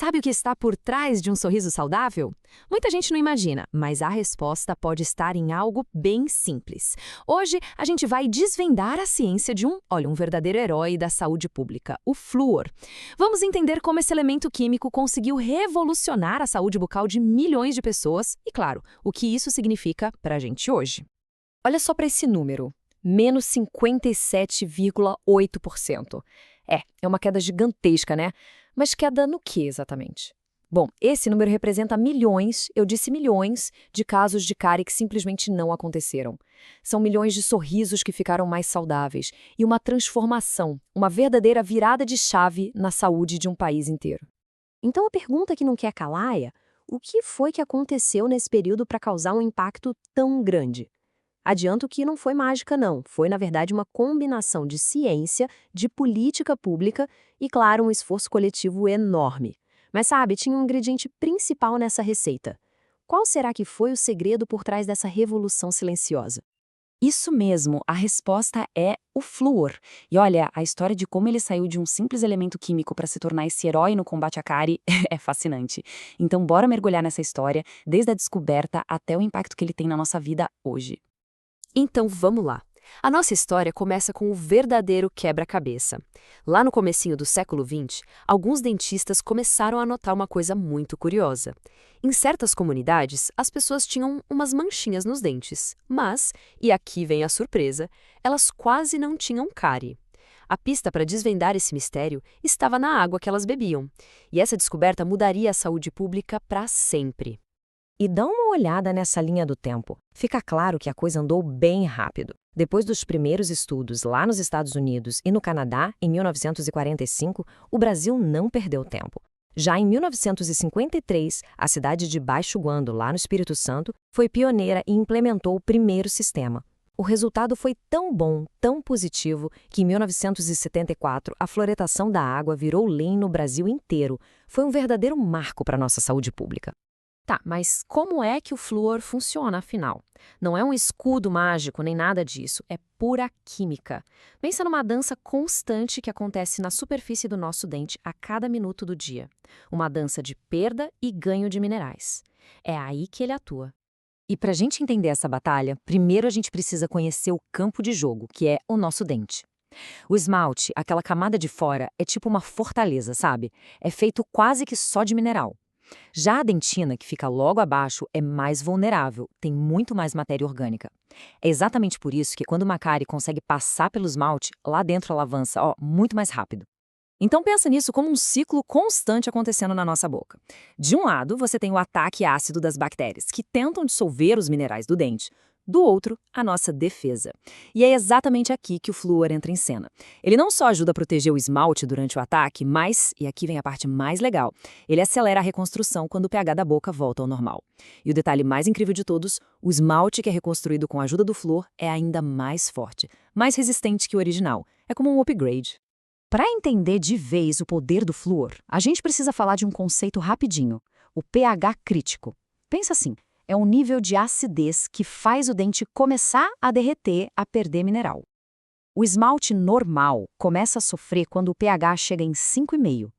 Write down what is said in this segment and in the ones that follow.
Sabe o que está por trás de um sorriso saudável? Muita gente não imagina, mas a resposta pode estar em algo bem simples. Hoje, a gente vai desvendar a ciência de um verdadeiro herói da saúde pública, o flúor. Vamos entender como esse elemento químico conseguiu revolucionar a saúde bucal de milhões de pessoas e, claro, o que isso significa para a gente hoje. Olha só para esse número, menos 57,8%. É uma queda gigantesca, né? Mas queda no que exatamente? Bom, esse número representa milhões, eu disse milhões, de casos de cárie que simplesmente não aconteceram. São milhões de sorrisos que ficaram mais saudáveis e uma transformação, uma verdadeira virada de chave na saúde de um país inteiro. Então a pergunta que não quer calar é: o que foi que aconteceu nesse período para causar um impacto tão grande? Adianto que não foi mágica, não. Foi, na verdade, uma combinação de ciência, de política pública e, claro, um esforço coletivo enorme. Mas sabe, tinha um ingrediente principal nessa receita. Qual será que foi o segredo por trás dessa revolução silenciosa? Isso mesmo, a resposta é o flúor. E olha, a história de como ele saiu de um simples elemento químico para se tornar esse herói no combate à cárie é fascinante. Então bora mergulhar nessa história, desde a descoberta até o impacto que ele tem na nossa vida hoje. Então vamos lá. A nossa história começa com o verdadeiro quebra-cabeça. Lá no comecinho do século XX, alguns dentistas começaram a notar uma coisa muito curiosa. Em certas comunidades, as pessoas tinham umas manchinhas nos dentes, mas, e aqui vem a surpresa, elas quase não tinham cárie. A pista para desvendar esse mistério estava na água que elas bebiam, e essa descoberta mudaria a saúde pública para sempre. E dá uma olhada nessa linha do tempo. Fica claro que a coisa andou bem rápido. Depois dos primeiros estudos lá nos Estados Unidos e no Canadá, em 1945, o Brasil não perdeu tempo. Já em 1953, a cidade de Baixo Guando, lá no Espírito Santo, foi pioneira e implementou o primeiro sistema. O resultado foi tão bom, tão positivo, que em 1974 a fluoretação da água virou lei no Brasil inteiro. Foi um verdadeiro marco para a nossa saúde pública. Tá, mas como é que o flúor funciona, afinal? Não é um escudo mágico nem nada disso, é pura química. Pensa numa dança constante que acontece na superfície do nosso dente a cada minuto do dia. Uma dança de perda e ganho de minerais. É aí que ele atua. E para a gente entender essa batalha, primeiro a gente precisa conhecer o campo de jogo, que é o nosso dente. O esmalte, aquela camada de fora, é tipo uma fortaleza, sabe? É feito quase que só de mineral. Já a dentina, que fica logo abaixo, é mais vulnerável, tem muito mais matéria orgânica. É exatamente por isso que quando uma cárie consegue passar pelo esmalte, lá dentro ela avança, muito mais rápido. Então pensa nisso como um ciclo constante acontecendo na nossa boca. De um lado, você tem o ataque ácido das bactérias, que tentam dissolver os minerais do dente. Do outro, a nossa defesa. E é exatamente aqui que o flúor entra em cena. Ele não só ajuda a proteger o esmalte durante o ataque, mas, e aqui vem a parte mais legal, ele acelera a reconstrução quando o pH da boca volta ao normal. E o detalhe mais incrível de todos, o esmalte que é reconstruído com a ajuda do flúor é ainda mais forte, mais resistente que o original. É como um upgrade. Para entender de vez o poder do flúor, a gente precisa falar de um conceito rapidinho, o pH crítico. Pensa assim, é um nível de acidez que faz o dente começar a derreter, a perder mineral. O esmalte normal começa a sofrer quando o pH chega em 5,5.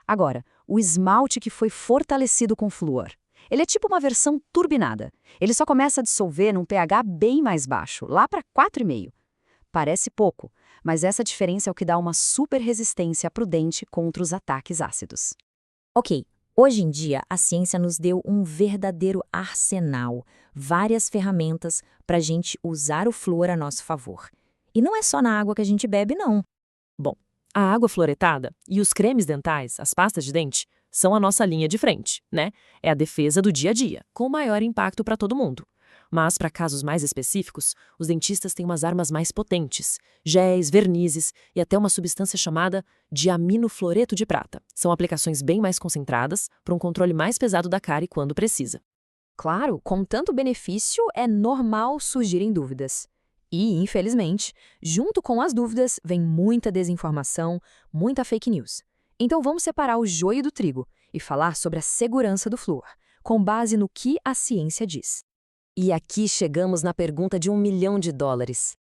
Agora, o esmalte que foi fortalecido com flúor, ele é tipo uma versão turbinada. Ele só começa a dissolver num pH bem mais baixo, lá para 4,5. Parece pouco, mas essa diferença é o que dá uma super resistência para o dente contra os ataques ácidos. Ok, hoje em dia a ciência nos deu um verdadeiro arsenal, várias ferramentas para a gente usar o flúor a nosso favor. E não é só na água que a gente bebe, não. Bom, a água fluoretada e os cremes dentais, as pastas de dente, são a nossa linha de frente, né? É a defesa do dia a dia, com maior impacto para todo mundo. Mas, para casos mais específicos, os dentistas têm umas armas mais potentes, géis, vernizes e até uma substância chamada diaminofluoreto de prata. São aplicações bem mais concentradas para um controle mais pesado da cárie quando precisa. Claro, com tanto benefício, é normal surgirem dúvidas. E, infelizmente, junto com as dúvidas, vem muita desinformação, muita fake news. Então vamos separar o joio do trigo e falar sobre a segurança do flúor, com base no que a ciência diz. E aqui chegamos na pergunta de $1 milhão.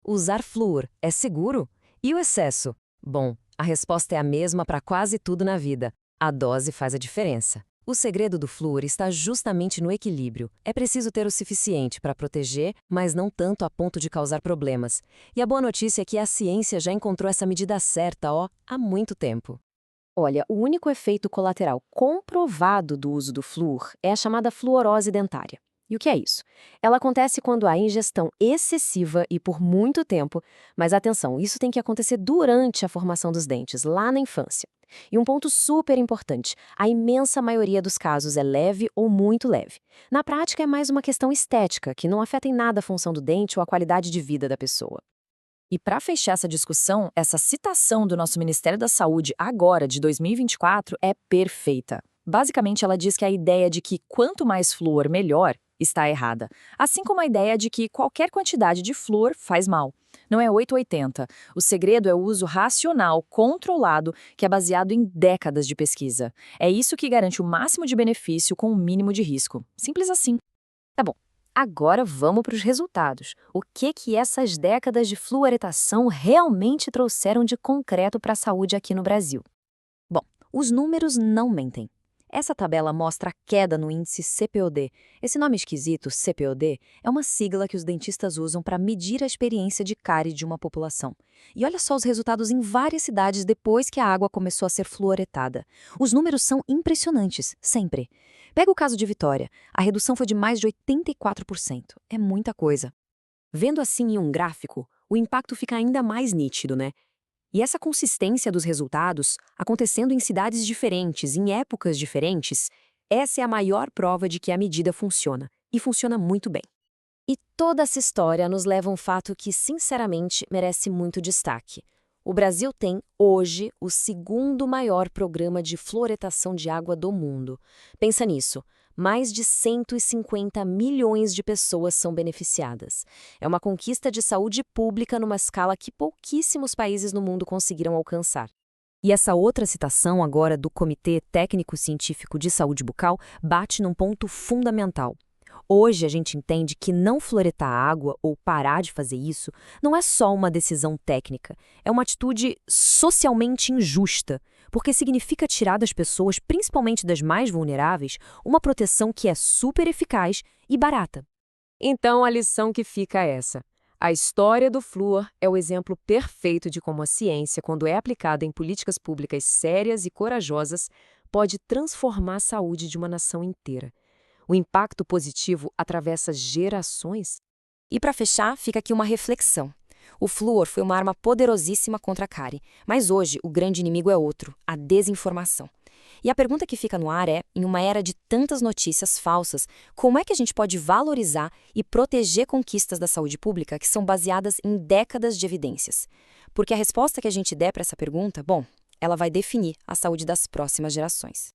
Usar flúor é seguro? E o excesso? Bom, a resposta é a mesma para quase tudo na vida. A dose faz a diferença. O segredo do flúor está justamente no equilíbrio. É preciso ter o suficiente para proteger, mas não tanto a ponto de causar problemas. E a boa notícia é que a ciência já encontrou essa medida certa, há muito tempo. Olha, o único efeito colateral comprovado do uso do flúor é a chamada fluorose dentária. E o que é isso? Ela acontece quando há ingestão excessiva e por muito tempo, mas atenção, isso tem que acontecer durante a formação dos dentes, lá na infância. E um ponto super importante, a imensa maioria dos casos é leve ou muito leve. Na prática é mais uma questão estética, que não afeta em nada a função do dente ou a qualidade de vida da pessoa. E para fechar essa discussão, essa citação do nosso Ministério da Saúde agora, de 2024, é perfeita. Basicamente, ela diz que a ideia de que quanto mais flúor, melhor, está errada. Assim como a ideia de que qualquer quantidade de flúor faz mal. Não é 880. O segredo é o uso racional, controlado, que é baseado em décadas de pesquisa. É isso que garante o máximo de benefício com o mínimo de risco. Simples assim. Tá bom. Agora vamos para os resultados. O que essas décadas de fluoretação realmente trouxeram de concreto para a saúde aqui no Brasil? Bom, os números não mentem. Essa tabela mostra a queda no índice CPOD. Esse nome esquisito, CPOD, é uma sigla que os dentistas usam para medir a experiência de cárie de uma população. E olha só os resultados em várias cidades depois que a água começou a ser fluoretada. Os números são impressionantes, sempre. Pega o caso de Vitória. A redução foi de mais de 84%. É muita coisa. Vendo assim em um gráfico, o impacto fica ainda mais nítido, né? E essa consistência dos resultados, acontecendo em cidades diferentes, em épocas diferentes, essa é a maior prova de que a medida funciona, e funciona muito bem. E toda essa história nos leva a um fato que, sinceramente, merece muito destaque. O Brasil tem, hoje, o segundo maior programa de fluoretação de água do mundo. Pensa nisso. Mais de 150 milhões de pessoas são beneficiadas. É uma conquista de saúde pública numa escala que pouquíssimos países no mundo conseguiram alcançar. E essa outra citação agora do Comitê Técnico-Científico de Saúde Bucal bate num ponto fundamental. Hoje a gente entende que não fluoretar a água ou parar de fazer isso não é só uma decisão técnica, é uma atitude socialmente injusta, porque significa tirar das pessoas, principalmente das mais vulneráveis, uma proteção que é super eficaz e barata. Então a lição que fica é essa. A história do flúor é o exemplo perfeito de como a ciência, quando é aplicada em políticas públicas sérias e corajosas, pode transformar a saúde de uma nação inteira. O impacto positivo atravessa gerações. E para fechar, fica aqui uma reflexão. O flúor foi uma arma poderosíssima contra a cárie, mas hoje o grande inimigo é outro, a desinformação. E a pergunta que fica no ar é, em uma era de tantas notícias falsas, como é que a gente pode valorizar e proteger conquistas da saúde pública que são baseadas em décadas de evidências? Porque a resposta que a gente der para essa pergunta, bom, ela vai definir a saúde das próximas gerações.